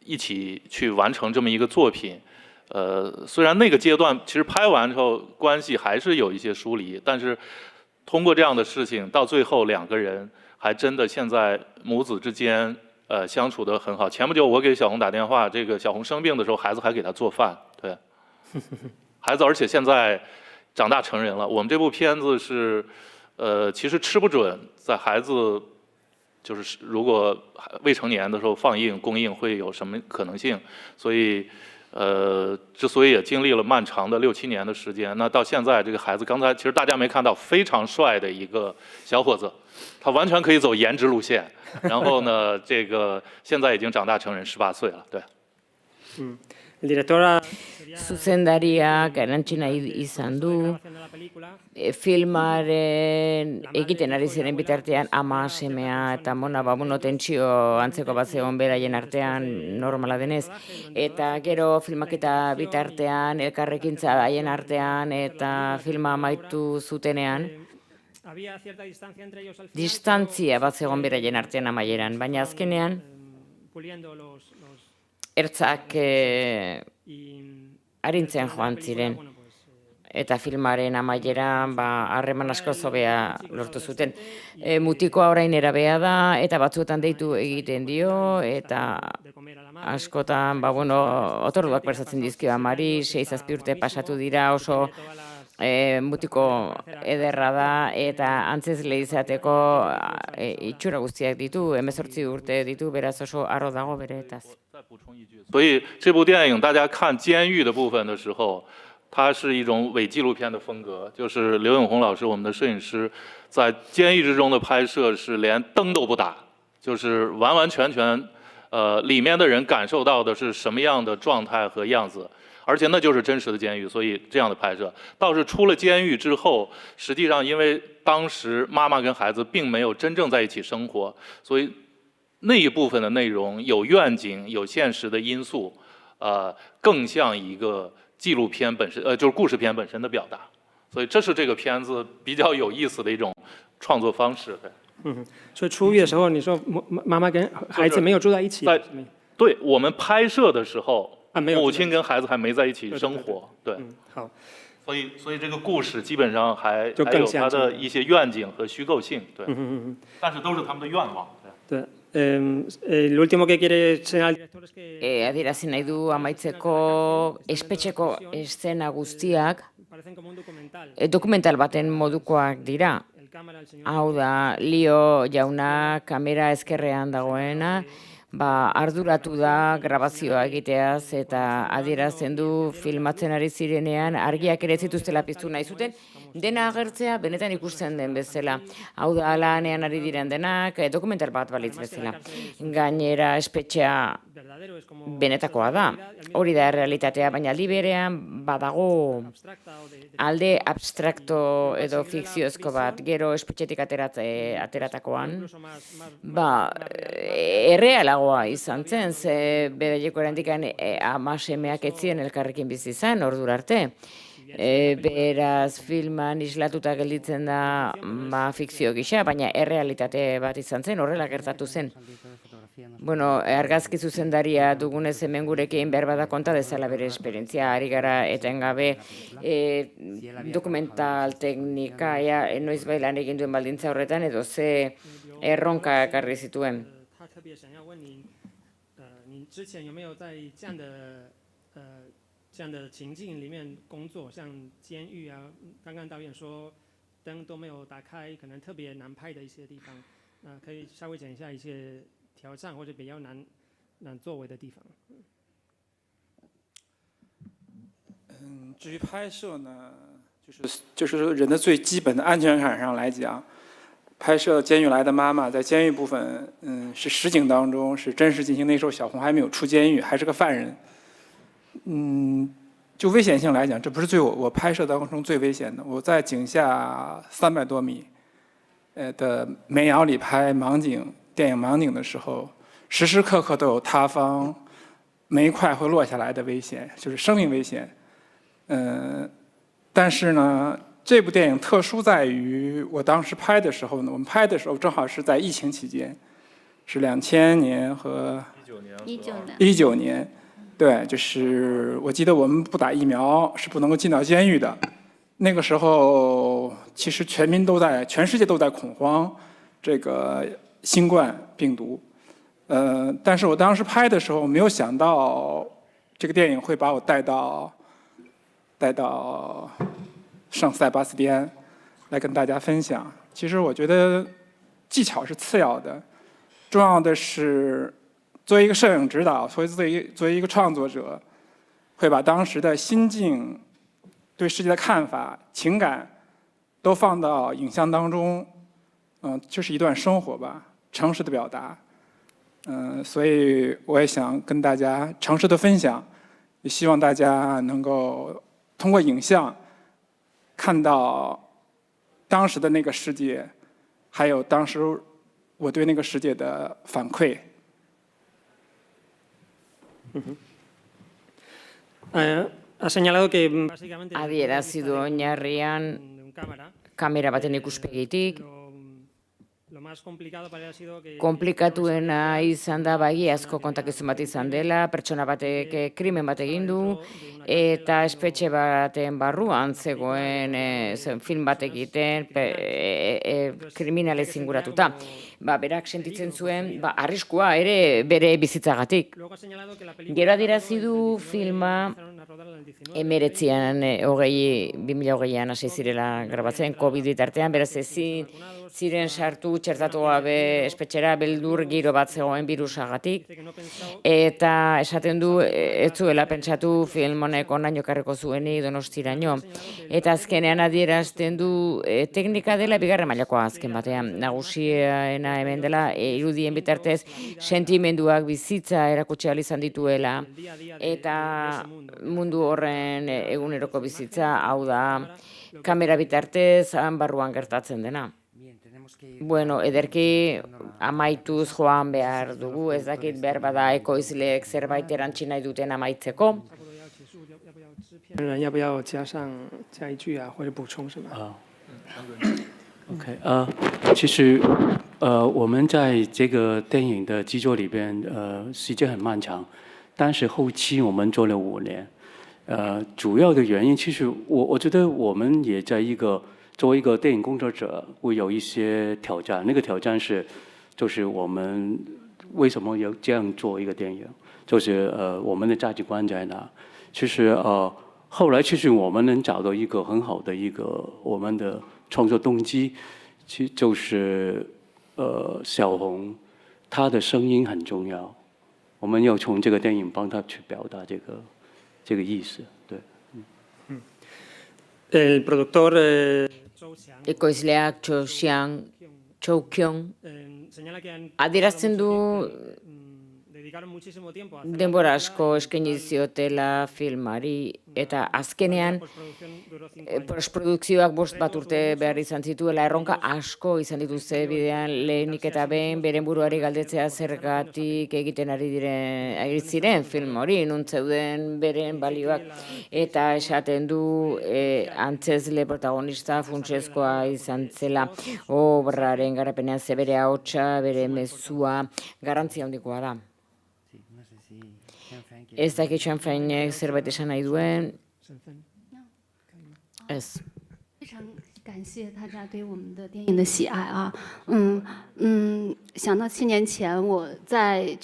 S4: 一起去完成这么一个作品。虽然那个阶段其实拍完之后关系还是有一些疏离，但是通过这样的事情，到最后两个人还真的现在母子之间相处得很好。前不久我给小红打电话，这个小红生病的时候，孩子还给她做饭，对，孩子而且现在长大成人了。我们这部片子是其实吃不准在孩子就是如果未成年的时候放映公映会有什么可能性，所以之所以也经历了漫长的6、7年的时间，那到现在这个孩子，刚才其实大家没看到，非常帅的一个小伙子，他完全可以走颜值路线。然后呢，这个现在已经长大成人，18岁了，对。
S2: Zuzendariak erantsi nahi izan du, filmaren egiten ari ziren bitartean ama, semea eta mona, tentsio antzeko bat zegoen beraien artean normala denez, eta gero filmaketa bitartean, elkarrekintza haien artean eta filma amaitu zutenean, distantzia bat zegoen beraien artean amaieran, baina azkenean, ertzak arintzen joan ziren, eta filmaren amaieran harreman asko zobea lortu zuten. Mutikoa orain erabea da, eta batzuetan deitu egiten dio, eta askotan, otorduak berzatzen dizkio amari, 6-7 urte pasatu dira, oso mutiko ederra da, eta antzezle izateko itxura guztiak ditu, 18 urte ditu, beraz oso harro dago beretaz.
S4: 所以这部电影大家看监狱的部分的时候，它是一种伪纪录片的风格，就是刘永红老师我们的摄影师在监狱之中的拍摄是连灯都不打，就是完完全全里面的人感受到的是什么样的状态和样子，而且那就是真实的监狱，所以这样的拍摄。倒是出了监狱之后，实际上因为当时妈妈跟孩子并没有真正在一起生活，所以那一部分的内容有愿景、有现实的因素，更像一个纪录片本身，就是故事片本身的表达。所以这是这个片子比较有意思的一种创作方式。对。
S3: 所以出狱的时候，你说妈妈跟孩子没有住在一起。
S4: 对，我们拍摄的时候，母亲跟孩子还没在一起生活。对。
S3: 好。
S4: 所以这个故事基本上还有它的一些愿景和虚构性。对。但是都是他们的愿望。
S3: 对。L'ultimo que quiere señalar el director es que
S2: adierazi nahi du amaitzeko espetxeko eszena guztiak dokumental baten modukoak dira. Hau da, Leo jauna kamera ezkerrean dagoena, arduratu da grabazioa egiteaz eta adierazten du filmatzen ari zirenean argiak ere zituztela piztu nahi zuten, dena agertzea benetan ikusten den bezala. Hau da, lanean ari diren denak, dokumental bat balitz bezala. Gainera espetxea benetakoa da, hori da errealitatea, baina aldi berean badago alde abstrakto edo fikziozko bat, gero espetxetik ateratakoan, errealagoa izan zen, ze beraieko erandikan ama-semeak etzien elkarrekin bizi izan, ordura arte. Beraz, filman islatuta gelditzen da fikzio gisa, baina errealitate bat izan zen, horrela gertatu zen. Argazki zuzendaria dugunez hemen gurekin behar bada konta dezala bere esperientzia, ari gara etengabe dokumental teknika, noiz bai lan egin duen baldintza horretan, edo ze erronka ekarri zituen.
S3: 特别想要问你，你之前有没有在这样的情境里面工作，像监狱啊？刚刚导演说灯都没有打开，可能特别难拍的一些地方，可以稍微讲一下一些挑战或者比较难作为的地方。
S12: 至于拍摄呢，就是说人的最基本的安全感上来讲。 拍摄《监狱来的妈妈》在监狱部分，是实景当中是真实进行。那时候小红还没有出监狱，还是个犯人。就危险性来讲，这不是我拍摄当中最危险的。我在井下300多米的煤窑里拍盲井电影盲井的时候，时时刻刻都有塌方、煤块会落下来的危险，就是生命危险。但是呢。 这部电影特殊在于，我当时拍的时候呢，我们拍的时候正好是在疫情期间，是2000年和19年，对，就是我记得我们不打疫苗是不能够进到监狱的。那个时候，其实全世界都在恐慌，这个新冠病毒。但是我当时拍的时候没有想到这个电影会把我带到圣塞巴斯蒂安来跟大家分享。其实我觉得技巧是次要的，重要的是作为一个摄影指导，作为一个创作者，会把当时的心境、对世界的看法、情感都放到影像当中。就是一段生活吧，诚实的表达。所以我也想跟大家诚实的分享，也希望大家能够通过影像看到当时的那个世界，还有当时我对那个世界的反馈。
S2: Adierazi du oinarrian kamera baten ikuspegitik, konplikatuena izan da egiazko kontakizun bat izan dela, pertsona batek krimen bat egin du, eta espetxe baten barruan zegoen film bat egiten kriminalez inguratuta. Berak sentitzen zuen arriskua ere bere bizitzagatik. Gero adierazi du filma 2020an hasi zirela grabatzen, COVID bitartean, beraz ezin ziren sartu txertatu gabe espetxera, beldur giro bat zegoen birusagatik, eta esaten du ez zuela pentsatu film honek onaino ekarriko zuenik Donostiraino, eta azkenean adierazten du teknika dela bigarren mailakoa azken batean, nagusiena hemen dela irudien bitartez sentimenduak bizitza erakutsi ahal izan dituela, eta mundu horren eguneroko bizitza, hau da kamera bitartez han barruan gertatzen dena. Bueno, ederki amaituz joan behar dugu, ez dakit behar bada ekoizleek zerbait erantzi nahi duten amaitzeko.
S3: 要不要加一句啊，或者补充什么
S13: ？OK， 其实我们在这个电影的制作里边，时间很漫长，但是后期我们做了5年。主要的原因，其实我觉得我们也在作为一个电影工作者，会有一些挑战。那个挑战就是我们为什么要这样做一个电影？就是我们的价值观在哪？其实后来其实我们能找到一个很好的一个我们的创作动机，其实就是小红她的声音很重要，我们要从这个电影帮她去表达这个意思，对。
S3: El productor
S2: Ekoizleak Choukyong adierazten du denbora asko eskaini ziotela filmari, eta azkenean postprodukzioak 5 urte behar izan zituela, erronka asko izan dituzte bidean, lehenik eta behin beren buruari galdetzea zergatik egiten ari ziren film hori, non zeuden beren balioak, eta esaten du antzezle protagonista funtsezkoa izan zela obraren garapenean, ze bere ahotsa, bere mezua garrantzia handikoa da. Ez dakit Chanfainek zerbait esan nahi duen. Ez.
S10: 非常感谢大家对我们的电影的喜爱啊，想到7年前我在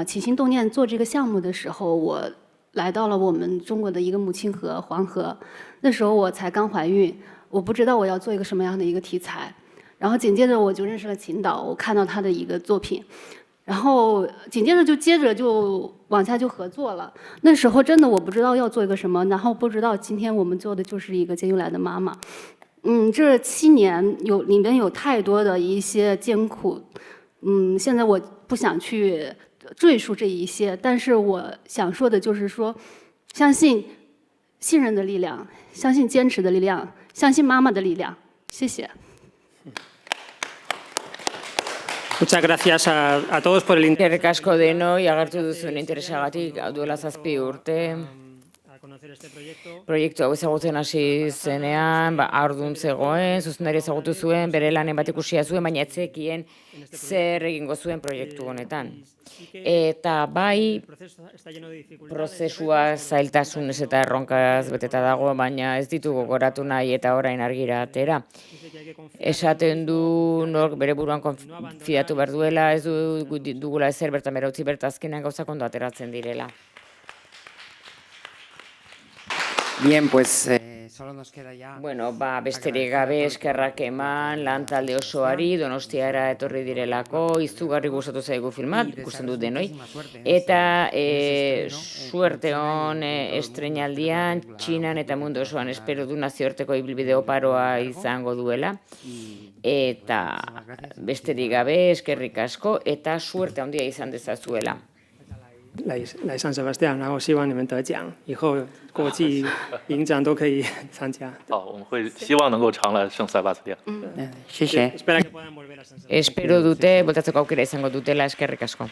S10: 起心动念做这个项目的时候，我来到了我们中国的一个母亲河黄河，那时候我才刚怀孕，我不知道我要做一个什么样的一个题材，然后紧接着我就认识了秦导，我看到他的一个作品。然后紧接着就往下就合作了。那时候真的我不知道要做一个什么，然后不知道今天我们做的就是一个接进来的妈妈。这7年里面有太多的一些艰苦，现在我不想去赘述这一些，但是我想说的就是说，相信信任的力量，相信坚持的力量，相信妈妈的力量。谢谢。
S3: Muchas gracias a todos por el interés.
S2: Eskerrik asko denoi agertu duzuen interesagatik, duela 7 urte. Proiektu hau ezagutzen hasi zenean, haurdun zegoen, zuzendari ezagutu zuen, bere lanen bat ikusia zuen, baina etzekien zer egingo zuen proiektu honetan. Eta bai, prozesua zailtasunez eta erronkaz beteta dago, baina ez ditugu goratu nahi eta orain argira atera. Esaten du nork bere buruan konfiatu behar duela, ez dugula ezer bertan bera utzi bertazkenean gauzak ondo ateratzen direla.
S1: Bien, pues solo nos queda ya...
S2: Bueno, besterik gabe eskerrak eman lan talde osoari, Donostiara etorri direlako, izugarri gustatu zaigu filmat, ikusten dut denoi. Eta suerte hon estreinaldian, Txinan eta mundu osoan espero du nazioarteko ibilbide oparoa izango duela. Eta besterik gabe eskerrik asko eta suerte handia izan dezazuela.
S3: 来San Sebastián，然后希望你们得奖，以后国际影展都可以参加。
S4: 好，我们会希望能够常来圣塞巴斯蒂安。
S1: 谢谢。
S2: Espero dute, botatzeko aukera izango dutela, eskerrik asko.